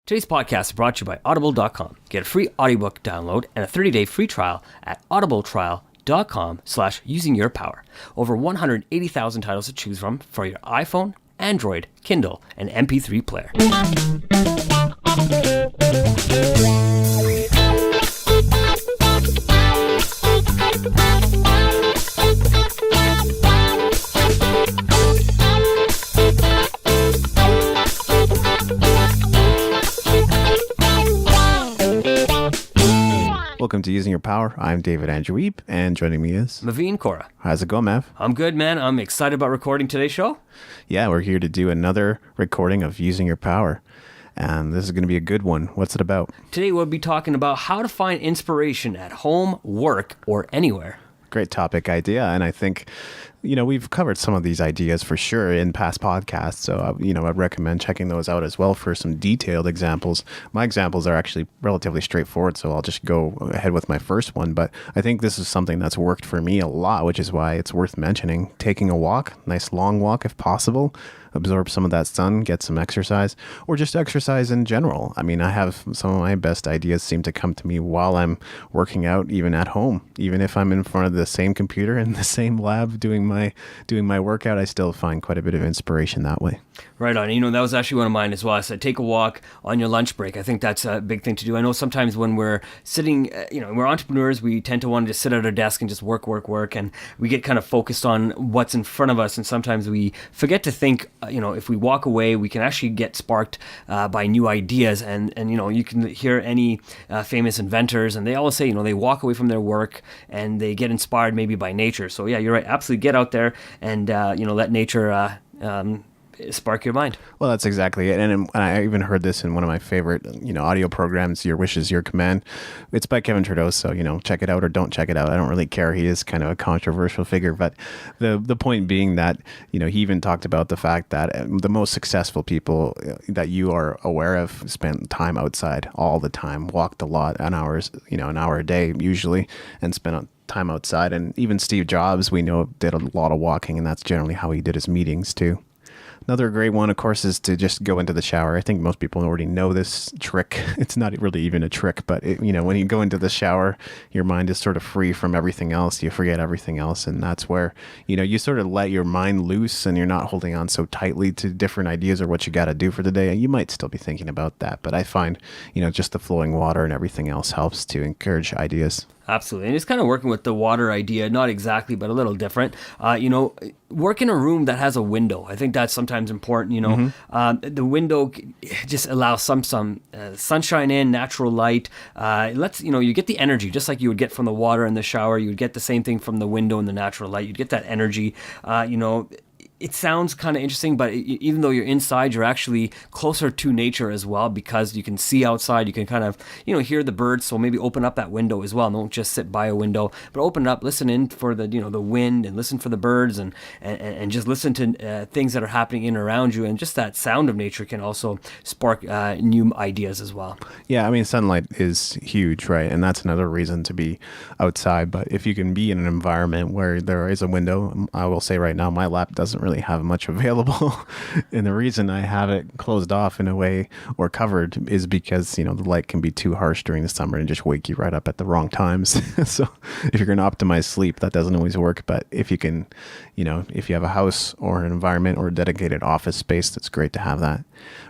Today's podcast is brought to you by Audible.com. Get a free audiobook download and a 30-day free trial at audibletrial.com/usingyourpower. Over 180,000 titles to choose from for your iPhone, Android, Kindle, and MP3 player. Welcome to Using Your Power. I'm David Andrew Wiebe, and joining me is Maveen, Kaura. How's it going, Mav? I'm good, man. I'm excited about recording today's show. Yeah, we're here to do another recording of Using Your Power, and this is going to be a good one. What's it about? Today we'll be talking about how to find inspiration at home, work, or anywhere. Great topic idea, and I think, we've covered some of these ideas for sure in past podcasts, so, I'd recommend checking those out as well for some detailed examples. My examples are actually relatively straightforward, so I'll just go ahead with my first one, but I think this is something that's worked for me a lot, which is why it's worth mentioning. Taking a walk, nice long walk if possible, absorb some of that sun, get some exercise, or just exercise in general. I mean, I have some of my best ideas seem to come to me while I'm working out, even at home. Even if I'm in front of the same computer in the same lab doing my workout, I still find quite a bit of inspiration that way. Right on. That was actually one of mine as well. I said, take a walk on your lunch break. I think that's a big thing to do. I know sometimes when we're sitting, we're entrepreneurs, we tend to want to just sit at our desk and just work, and we get kind of focused on what's in front of us. And sometimes we forget to think, if we walk away, we can actually get sparked by new ideas. And you can hear any famous inventors, and they always say, they walk away from their work and they get inspired maybe by nature. So yeah, you're right. Absolutely get out there and, let nature spark your mind. Well, that's exactly it. And I even heard this in one of my favorite, audio programs, Your Wish is Your Command. It's by Kevin Trudeau, so, check it out or don't check it out. I don't really care. He is kind of a controversial figure, but the point being that, he even talked about the fact that the most successful people that you are aware of spent time outside all the time, walked a lot, an hour a day usually, and spent time outside. And even Steve Jobs, we know, did a lot of walking, and that's generally how he did his meetings too. Another great one, of course, is to just go into the shower. I think most people already know this trick. It's not really even a trick, but when you go into the shower, your mind is sort of free from everything else. You forget everything else, and that's where you sort of let your mind loose, and you're not holding on so tightly to different ideas or what you got to do for the day. You might still be thinking about that, but I find just the flowing water and everything else helps to encourage ideas. Absolutely. And it's kind of working with the water idea, not exactly, but a little different. Work in a room that has a window. I think that's sometimes important, The window just allows some sunshine in, natural light. You get the energy, just like you would get from the water in the shower. You would get the same thing from the window and the natural light. You'd get that energy, It sounds kind of interesting, but even though you're inside, you're actually closer to nature as well, because you can see outside. You can kind of, hear the birds. So maybe open up that window as well. Don't just sit by a window, but open it up, listen in for the, the wind, and listen for the birds, and just listen to things that are happening in and around you. And just that sound of nature can also spark new ideas as well. Yeah, I mean, sunlight is huge, right? And that's another reason to be outside. But if you can be in an environment where there is a window, I will say right now, my lap doesn't really have much available. And the reason I have it closed off in a way or covered is because, the light can be too harsh during the summer and just wake you right up at the wrong times. So if you're going to optimize sleep, that doesn't always work. But if you can, if you have a house or an environment or a dedicated office space, that's great to have that.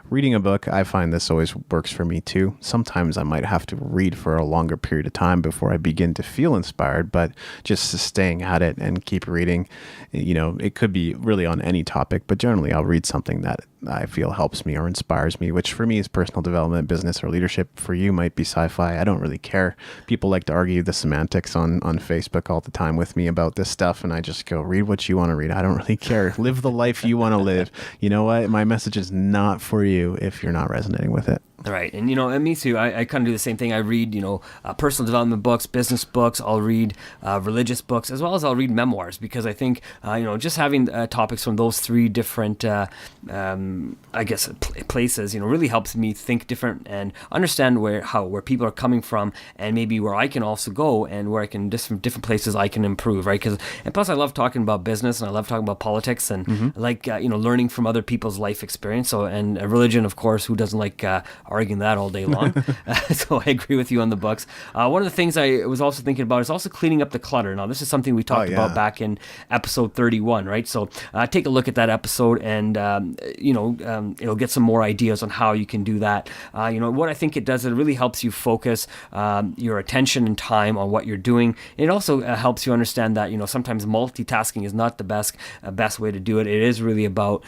Reading a book, I find this always works for me too. Sometimes I might have to read for a longer period of time before I begin to feel inspired, but just staying at it and keep reading, it could be really on any topic, but generally I'll read something that I feel helps me or inspires me, which for me is personal development, business, or leadership. For you might be sci-fi. I don't really care. People like to argue the semantics on Facebook all the time with me about this stuff, and I just go, read what you want to read. I don't really care. Live the life you want to live. You know what? My message is not for you if you're not resonating with it. Right. And, and me too. I kind of do the same thing. I read, personal development books, business books. I'll read religious books, as well as I'll read memoirs, because I think, just having topics from those three different, places, really helps me think different and understand where people are coming from, and maybe where I can also go, and where I can, just from different places I can improve, right? And plus I love talking about business, and I love talking about politics, and I like, learning from other people's life experience. So, and religion, of course, who doesn't like arguing that all day long. So I agree with you on the books. One of the things I was also thinking about is also cleaning up the clutter. Now, this is something we talked about back in episode 31, right? So take a look at that episode and, it'll get some more ideas on how you can do that. What I think it does, it really helps you focus your attention and time on what you're doing. It also helps you understand that, sometimes multitasking is not the best way to do it. It is really about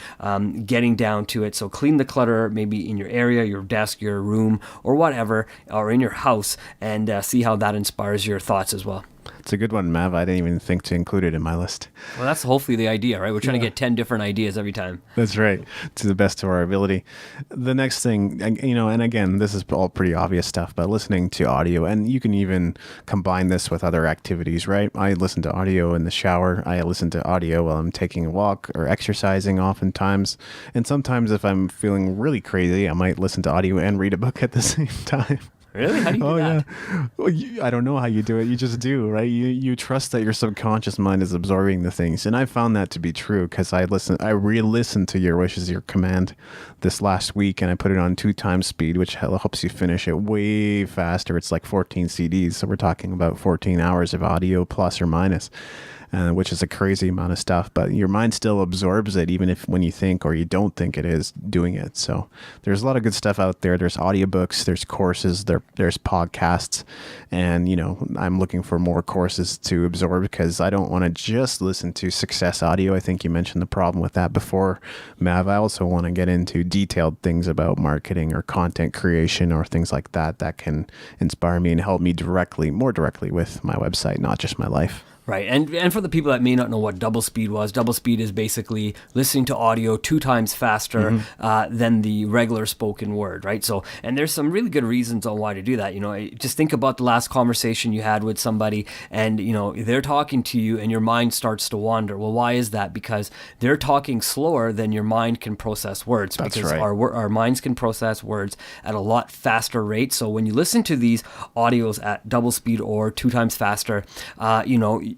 getting down to it. So clean the clutter maybe in your area, your desk, your room, or whatever, or in your house, and see how that inspires your thoughts as well. It's a good one, Mav. I didn't even think to include it in my list. Well, that's hopefully the idea, right? We're trying to get 10 different ideas every time. That's right, to the best of our ability. The next thing, and again, this is all pretty obvious stuff, but listening to audio, and you can even combine this with other activities, right? I listen to audio in the shower. I listen to audio while I'm taking a walk or exercising oftentimes. And sometimes if I'm feeling really crazy, I might listen to audio and read a book at the same time. Really? How do you do that? Yeah. Well, I don't know how you do it. You just do, right? You trust that your subconscious mind is absorbing the things. And I found that to be true because I re-listened to Your Wish Is Your Command this last week, and I put it on 2x speed, which helps you finish it way faster. It's like 14 CDs. So we're talking about 14 hours of audio plus or minus. Which is a crazy amount of stuff, but your mind still absorbs it, even if when you think or you don't think it is doing it. So there's a lot of good stuff out there. There's audiobooks, there's courses, there's podcasts, and I'm looking for more courses to absorb because I don't want to just listen to success audio. I think you mentioned the problem with that before, Mav. I also want to get into detailed things about marketing or content creation or things like that can inspire me and help me more directly with my website, not just my life. Right. And for the people that may not know what double speed was, double speed is basically listening to audio 2 times faster than the regular spoken word, right? So, and there's some really good reasons on why to do that. Just think about the last conversation you had with somebody and, they're talking to you and your mind starts to wander. Well, why is that? Because they're talking slower than your mind can process words. That's because right. our minds can process words at a lot faster rate. So when you listen to these audios at double speed or 2 times faster,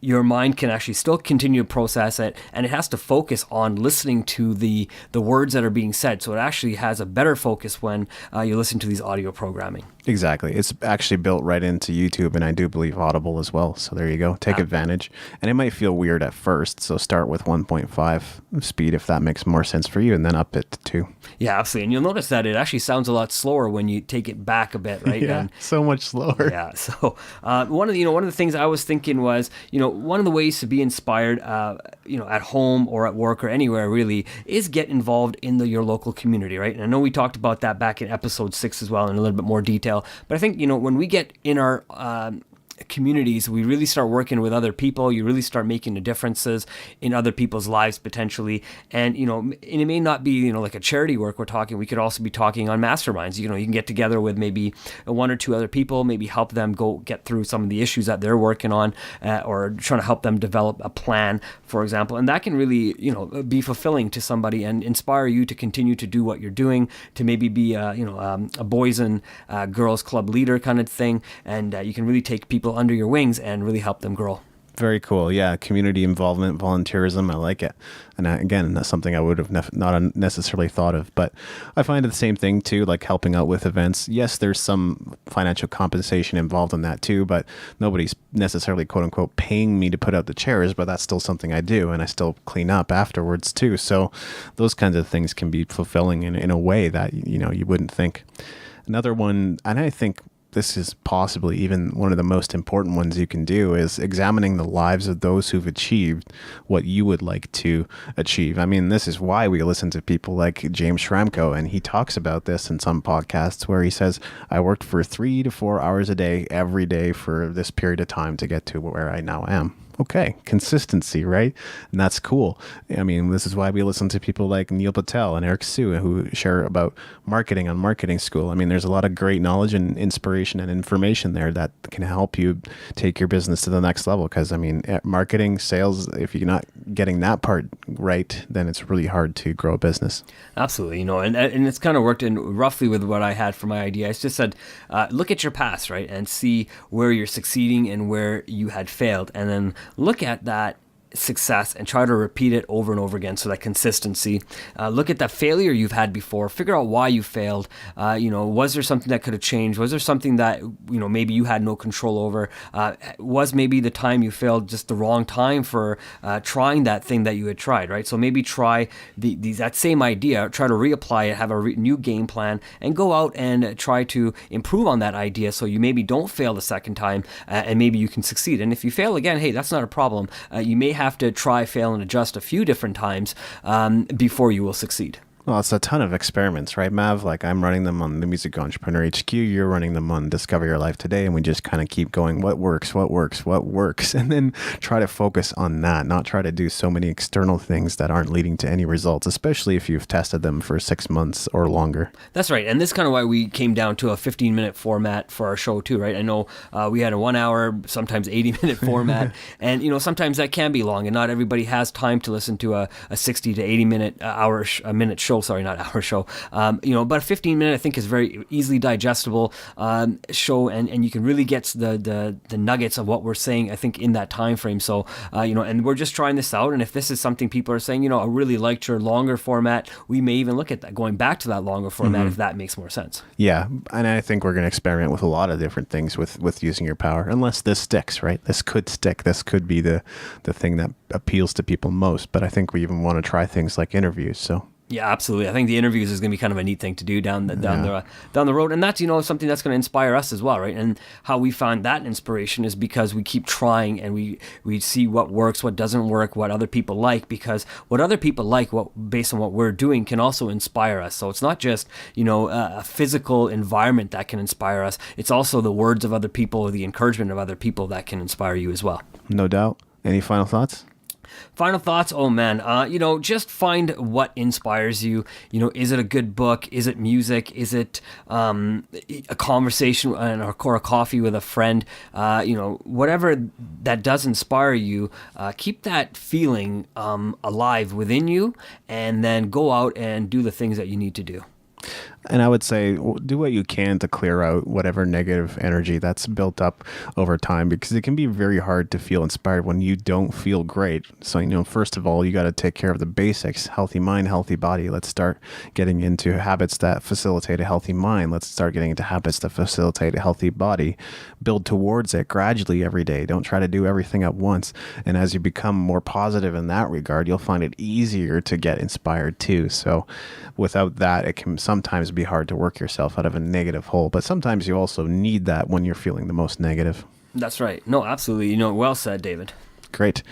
your mind can actually still continue to process it, and it has to focus on listening to the words that are being said. So it actually has a better focus when you listen to these audio programming. Exactly. It's actually built right into YouTube, and I do believe Audible as well. So there you go. Take advantage. And it might feel weird at first, so start with 1.5 speed if that makes more sense for you, and then up it to 2. Yeah, absolutely. And you'll notice that it actually sounds a lot slower when you take it back a bit, right? Yeah, so much slower. Yeah. So one of the things I was thinking was, one of the ways to be inspired, at home or at work or anywhere really, is get involved in your local community, right? And I know we talked about that back in episode 6 as well in a little bit more detail. But I think, when we get in our communities, we really start working with other people. You really start making the differences in other people's lives potentially. And, and it may not be, like a charity work we're talking. We could also be talking on masterminds. You can get together with maybe 1 or 2 other people, maybe help them go get through some of the issues that they're working on, or trying to help them develop a plan, for example. And that can really, be fulfilling to somebody and inspire you to continue to do what you're doing, to maybe be, a boys and girls club leader kind of thing. And you can really take people under your wings and really help them grow. Very cool. Yeah, community involvement, volunteerism. I like it. And again, that's something I would have not necessarily thought of. But I find the same thing too, like helping out with events. Yes, there's some financial compensation involved in that too, but nobody's necessarily, quote unquote, paying me to put out the chairs, but that's still something I do. And I still clean up afterwards too. So those kinds of things can be fulfilling in a way that, you wouldn't think. Another one, and I think this is possibly even one of the most important ones you can do, is examining the lives of those who've achieved what you would like to achieve. I mean, this is why we listen to people like James Schramko, and he talks about this in some podcasts where he says, I worked for 3 to 4 hours a day every day for this period of time to get to where I now am. Okay, consistency, right? And that's cool. I mean, this is why we listen to people like Neil Patel and Eric Sue who share about marketing on Marketing School. I mean, there's a lot of great knowledge and inspiration and information there that can help you take your business to the next level. Because, I mean, marketing, sales, if you're not getting that part right, then it's really hard to grow a business. Absolutely. And it's kind of worked in roughly with what I had for my idea. I just said, look at your past, right? And see where you're succeeding and where you had failed. And then look at that success and try to repeat it over and over again. So that consistency. Look at that failure you've had before. Figure out why you failed. Was there something that could have changed? Was there something that maybe you had no control over? Was maybe the time you failed just the wrong time for trying that thing that you had tried, right? So maybe try that same idea, try to reapply it, have a new game plan, and go out and try to improve on that idea so you maybe don't fail the second time, and maybe you can succeed. And if you fail again, hey, that's not a problem. You may have to try, fail, and adjust a few different times before you will succeed. Well, it's a ton of experiments, right, Mav? Like I'm running them on the Music Entrepreneur HQ. You're running them on Discover Your Life Today. And we just kind of keep going, what works? And then try to focus on that, not try to do so many external things that aren't leading to any results, especially if you've tested them for 6 months or longer. That's right. And this is kind of why we came down to a 15-minute format for our show too, right? I know we had a 1 hour, sometimes 80-minute format. And, sometimes that can be long and not everybody has time to listen to a 60 to 80-minute, minute show. Sorry, not hour show. But a 15-minute I think is very easily digestible show, and you can really get the nuggets of what we're saying, I think, in that time frame. So and we're just trying this out. And if this is something people are saying, I really liked your longer format, we may even look at that, going back to that longer format if that makes more sense. Yeah, and I think we're going to experiment with a lot of different things with using your power, unless this sticks, right? This could stick. This could be the thing that appeals to people most. But I think we even want to try things like interviews. So. Yeah, absolutely. I think the interviews is going to be kind of a neat thing to do down the road, and that's something that's going to inspire us as well, right? And how we find that inspiration is because we keep trying and we see what works, what doesn't work, what other people like. Because what other people like, based on what we're doing, can also inspire us. So it's not just a physical environment that can inspire us. It's also the words of other people or the encouragement of other people that can inspire you as well. No doubt. Any final thoughts? Final thoughts? Oh man, just find what inspires you. Is it a good book? Is it music? Is it a conversation or a coffee with a friend? Whatever that does inspire you, keep that feeling alive within you, and then go out and do the things that you need to do. And I would say do what you can to clear out whatever negative energy that's built up over time, because it can be very hard to feel inspired when you don't feel great. So, first of all, you got to take care of the basics: healthy mind, healthy body. Let's start getting into habits that facilitate a healthy mind. Let's start getting into habits that facilitate a healthy body. Build towards it gradually every day. Don't try to do everything at once. And as you become more positive in that regard, you'll find it easier to get inspired too. So without that, it can sometimes be hard to work yourself out of a negative hole, but sometimes you also need that when you're feeling the most negative. That's right. No, absolutely. Well said, David. Great.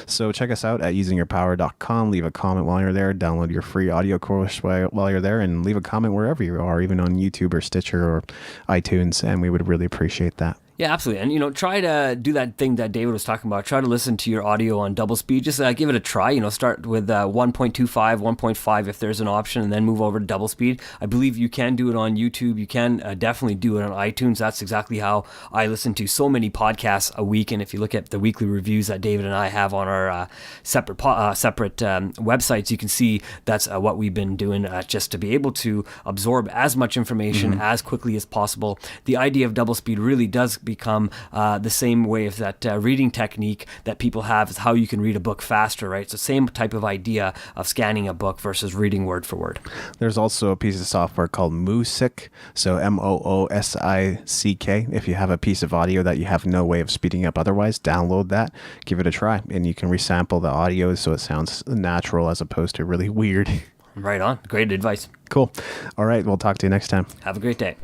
So check us out at usingyourpower.com. Leave a comment while you're there. Download your free audio course while you're there, and leave a comment wherever you are, even on YouTube or Stitcher or iTunes, and we would really appreciate that. Yeah, absolutely. And, try to do that thing that David was talking about. Try to listen to your audio on double speed. Just give it a try. Start with 1.25, 1.5 if there's an option, and then move over to double speed. I believe you can do it on YouTube. You can definitely do it on iTunes. That's exactly how I listen to so many podcasts a week. And if you look at the weekly reviews that David and I have on our separate websites, you can see that's what we've been doing just to be able to absorb as much information as quickly as possible. The idea of double speed really does become the same way as that reading technique that people have, is how you can read a book faster, right? It's the same type of idea of scanning a book versus reading word for word. There's also a piece of software called Moosic, so Moosick. If you have a piece of audio that you have no way of speeding up otherwise, download that, give it a try, and you can resample the audio so it sounds natural as opposed to really weird. Right on. Great advice. Cool. All right, we'll talk to you next time. Have a great day.